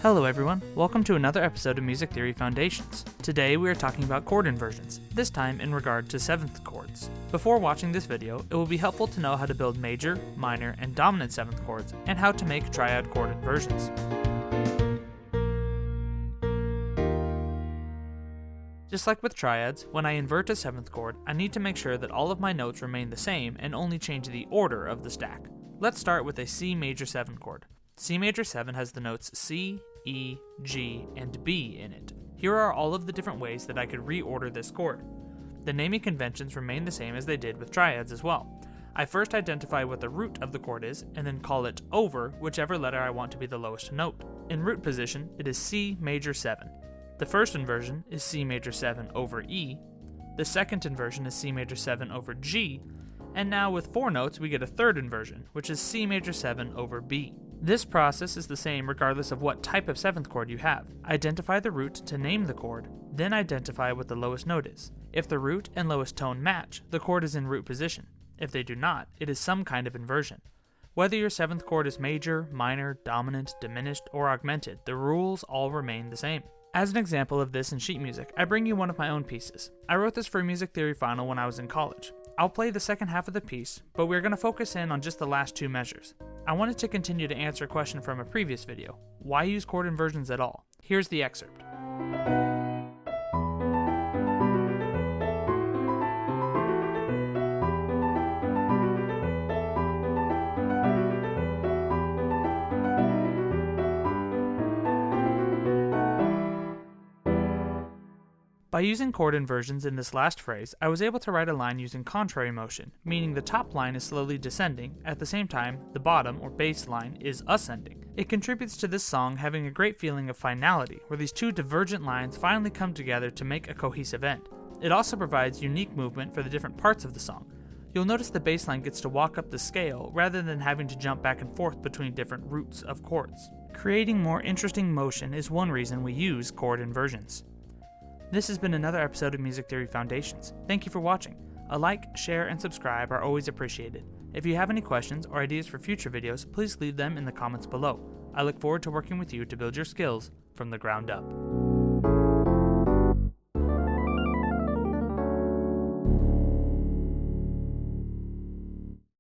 Hello everyone, welcome to another episode of Music Theory Foundations. Today we are talking about chord inversions, this time in regard to seventh chords. Before watching this video, it will be helpful to know how to build major, minor, and dominant seventh chords, and how to make triad chord inversions. Just like with triads, when I invert a seventh chord, I need to make sure that all of my notes remain the same and only change the order of the stack. Let's start with a C major 7 chord. C major 7 has the notes C, E, G, and B in it. Here are all of the different ways that I could reorder this chord. The naming conventions remain the same as they did with triads as well. I first identify what the root of the chord is, and then call it over whichever letter I want to be the lowest note. In root position, it is C major 7. The first inversion is C major 7 over E. The second inversion is C major 7 over G. And now with 4 notes, we get a third inversion, which is C major 7 over B. This process is the same regardless of what type of seventh chord you have. Identify the root to name the chord, then identify what the lowest note is. If the root and lowest tone match, the chord is in root position. If they do not, it is some kind of inversion. Whether your seventh chord is major, minor, dominant, diminished, or augmented, the rules all remain the same. As an example of this in sheet music, I bring you one of my own pieces. I wrote this for a music theory final when I was in college. I'll play the second half of the piece, but we're going to focus in on just the last 2 measures. I wanted to continue to answer a question from a previous video. Why use chord inversions at all? Here's the excerpt. By using chord inversions in this last phrase, I was able to write a line using contrary motion, meaning the top line is slowly descending, at the same time the bottom, or bass line, is ascending. It contributes to this song having a great feeling of finality, where these 2 divergent lines finally come together to make a cohesive end. It also provides unique movement for the different parts of the song. You'll notice the bass line gets to walk up the scale, rather than having to jump back and forth between different roots of chords. Creating more interesting motion is one reason we use chord inversions. This has been another episode of Music Theory Foundations. Thank you for watching. A like, share, and subscribe are always appreciated. If you have any questions or ideas for future videos, please leave them in the comments below. I look forward to working with you to build your skills from the ground up.